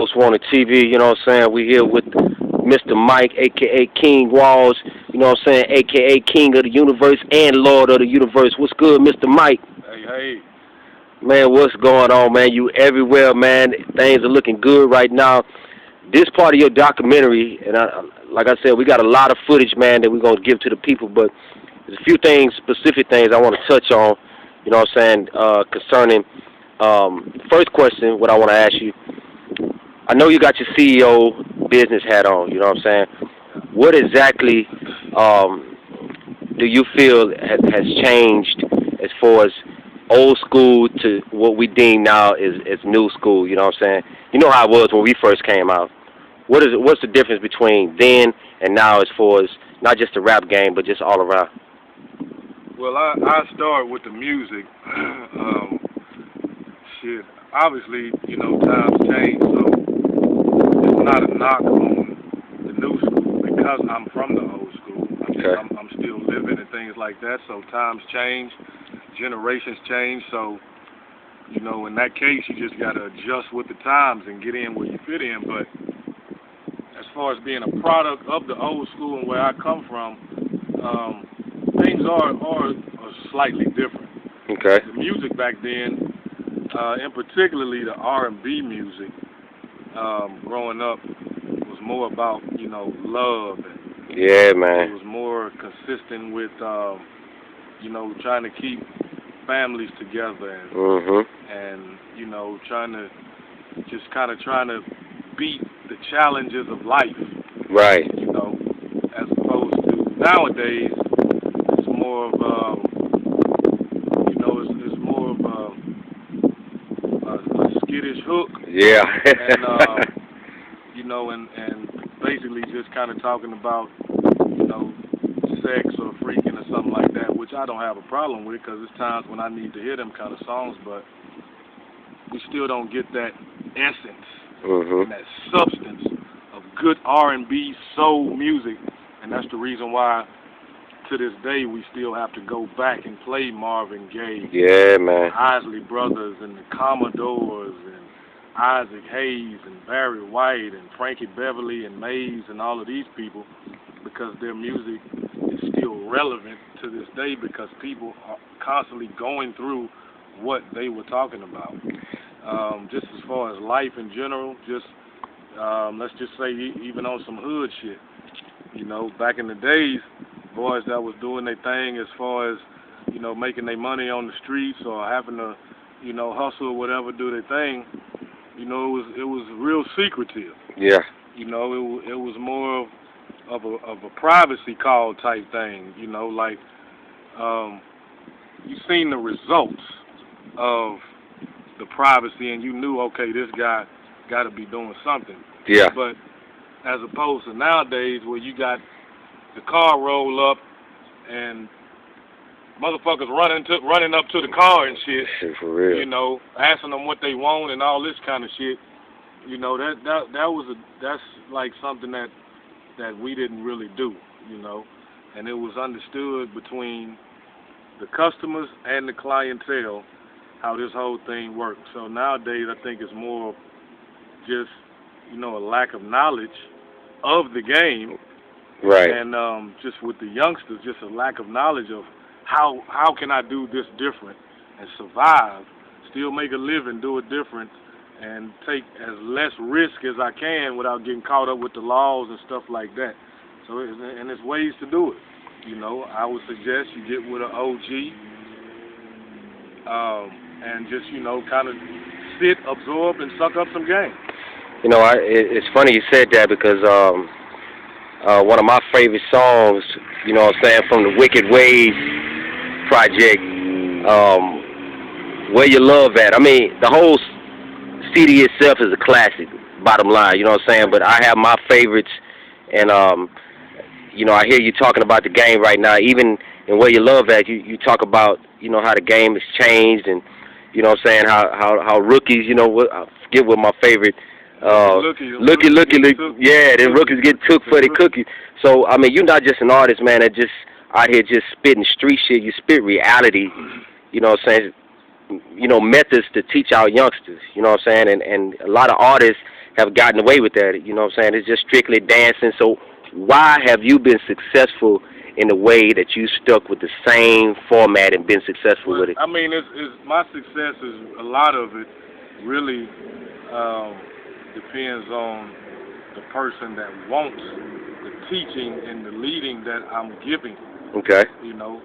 Most Wanted TV, you know what I'm saying? We here with Mr. Mike, a.k.a. King Walls, you know what I'm saying? A.k.a. King of the Universe and Lord of the Universe. What's good, Mr. Mike? Hey, hey. Man, what's going on, man? You everywhere, man. Things are looking good right now. This part of your documentary, and like I said, we got a lot of footage, man, that we're going to give to the people, but there's a few things, specific things I want to touch on, you know what I'm saying, concerning, first question, what I want to ask you. I know you got your CEO business hat on, you know what I'm saying. What exactly do you feel has changed as far as old school to what we deem now is new school, you know what I'm saying? You know how it was when we first came out. What's the difference between then and now as far as not just the rap game, but just all around? Well, I start with the music. Shit, obviously, times change, so it's not a knock on the new school because I'm from the old school. Okay. I'm still living and things like that, so times change, generations change, so, in that case, you just got to adjust with the times and get in where you fit in, but as far as being a product of the old school and where I come from, things are slightly different. Okay. The music back then, and particularly the R&B music, growing up, was more about love. And, yeah, man. It was more consistent with trying to keep families together and trying to beat the challenges of life. Right. As opposed to nowadays, it's more of it's more of a skittish hook. Yeah. and basically just kind of talking about sex or freaking or something like that, which I don't have a problem with because there's times when I need to hear them kind of songs, but we still don't get that essence. And that substance of good R&B soul music, and that's the reason why to this day we still have to go back and play Marvin Gaye, yeah, man, Isley Brothers and the Commodores and Isaac Hayes and Barry White and Frankie Beverly and Mays and all of these people, because their music is still relevant to this day because people are constantly going through what they were talking about. Just as far as life in general, just let's just say even on some hood shit. Back in the days, boys that was doing their thing as far as, making their money on the streets or having to, hustle or whatever, do their thing, it was real secretive. Yeah. It was more of a privacy call type thing, like you seen the results of the privacy and you knew, okay, this guy got to be doing something. Yeah. But as opposed to nowadays where you got the car roll up and motherfuckers running up to the car and shit. Shit for real. Asking them what they want and all this kind of shit. That's like something that we didn't really do, and it was understood between the customers and the clientele how this whole thing works. So nowadays I think it's more just, a lack of knowledge of the game. Right. And just with the youngsters, just a lack of knowledge of how can I do this different and survive, still make a living, do it different, and take as less risk as I can without getting caught up with the laws and stuff like that. So, and there's ways to do it. I would suggest you get with an OG and just, kind of sit, absorb, and suck up some game. It's funny you said that because one of my favorite songs, from the Wicked Ways project, Where Your Love At. I mean, the whole CD itself is a classic, bottom line, you know what I'm saying? But I have my favorites, and, I hear you talking about the game right now. Even in Where Your Love At, you talk about, how the game has changed and, how rookies, I forget what my favorite, looky, yeah, then rookies get took for the cookie. So, I mean, you're not just an artist, man, that just out here just spitting street shit. You spit reality, methods to teach our youngsters, you know what I'm saying? And a lot of artists have gotten away with that. You know what I'm saying? It's just strictly dancing. So why have you been successful in the way that you stuck with the same format and been successful Well, with it? I mean, it's my success is a lot of it really um, depends on the person that wants the teaching and the leading that I'm giving. Okay. You know,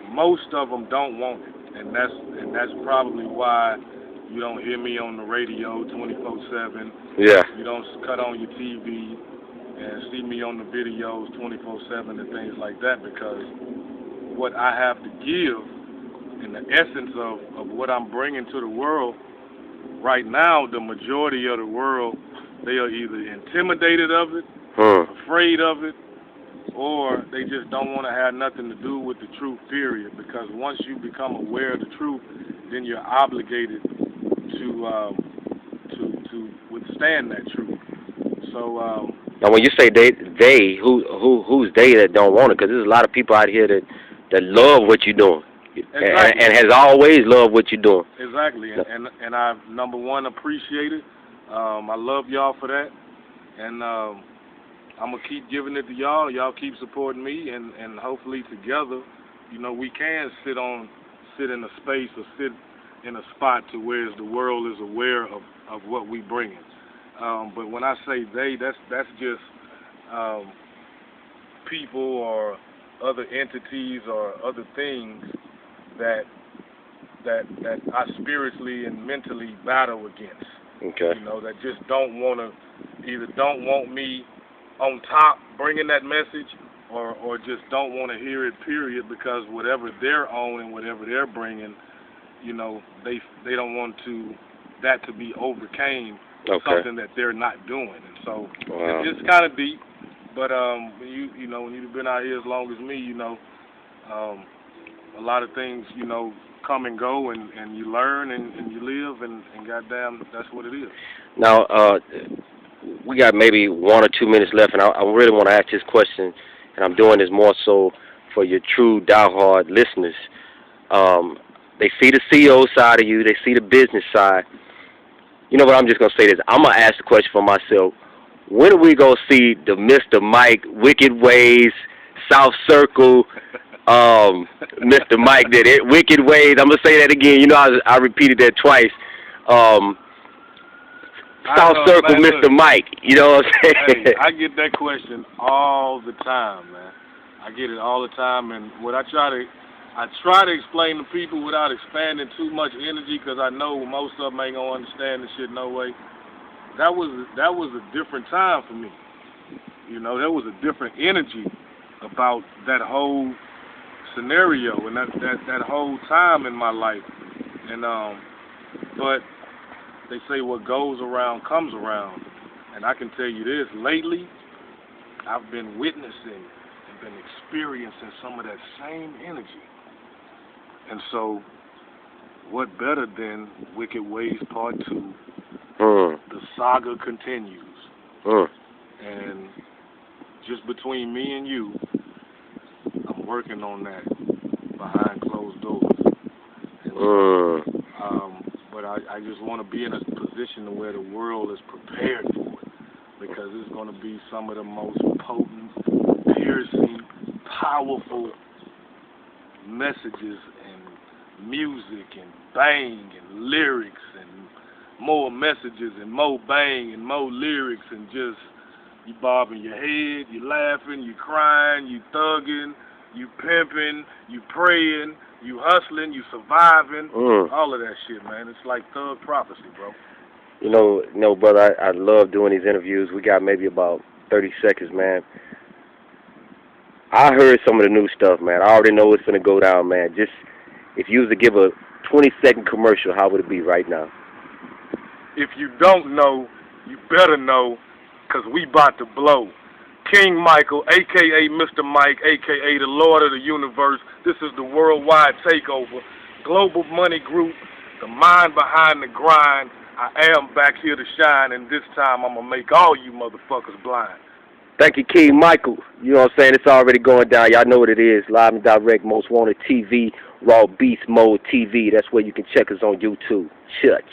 most of them don't want it, and that's probably why you don't hear me on the radio 24/7. Yeah. You don't cut on your TV and see me on the videos 24/7 and things like that, because what I have to give in the essence of what I'm bringing to the world right now, the majority of the world, they are either intimidated of it, afraid of it, or they just don't want to have nothing to do with the truth, period. Because once you become aware of the truth, then you're obligated to withstand that truth. So Now, when you say they, who's they that don't want it? Because there's a lot of people out here that love what you're doing, exactly, and has always loved what you're doing. exactly, and I number one appreciate it. I love y'all for that, and I'm gonna keep giving it to y'all. Y'all keep supporting me, and hopefully together, we can sit in a space or sit in a spot to where the world is aware of what we bringing. But when I say they, that's just people or other entities or other things that I spiritually and mentally battle against. Okay. That just don't want me on top bringing that message, or just don't want to hear it, period, because whatever they're on and whatever they're bringing, they don't want that to be overcame. Okay. Something that they're not doing, and so Wow. it's kind of deep. But when you've been out here as long as me, a lot of things come and go, and you learn and you live, and goddamn, that's what it is. Now, we got maybe 1 or 2 minutes left, and I really want to ask this question, and I'm doing this more so for your true diehard listeners. They see the CEO side of you, they see the business side. You know what, I'm just going to say this. I'm going to ask the question for myself. When are we going to see the Mr. Mike, Wicked Ways, South Circle, Mr. Mike did it, Wicked Ways? I'm going to say that again. I repeated that twice. South Circle, man, Mr. Look, Mike. You know what I'm saying? Hey, I get that question all the time, man. I get it all the time, and what I try to explain to people without expanding too much energy, because I know most of them ain't gonna understand the shit no way. That was a different time for me. There was a different energy about that whole scenario and that whole time in my life. And but they say what goes around comes around, and I can tell you this: lately, I've been witnessing and been experiencing some of that same energy. And so, what better than Wicked Ways Part 2? The saga continues. And just between me and you, I'm working on that behind closed doors. And, but I just want to be in a position where the world is prepared for it, because it's going to be some of the most potent, piercing, powerful messages and music and bang and lyrics and more messages and more bang and more lyrics, and just you bobbing your head, you laughing, you crying, you thugging, you pimping, you praying, you hustling, you surviving, all of that shit, man. It's like thug prophecy, bro. Brother, I love doing these interviews. We got maybe about 30 seconds, man. I heard some of the new stuff, man. I already know it's going to go down, man. Just, if you was to give a 20-second commercial, how would it be right now? If you don't know, you better know, because we about to blow. King Micheal, a.k.a. Mr. Mike, a.k.a. the Lord of the Universe. This is the worldwide takeover. Global Money Group, the mind behind the grind. I am back here to shine, and this time I'm going to make all you motherfuckers blind. Thank you, King Micheal. You know what I'm saying? It's already going down. Y'all know what it is. Live and direct, Most Wanted TV, Raw Beast Mode TV. That's where you can check us on YouTube. Church.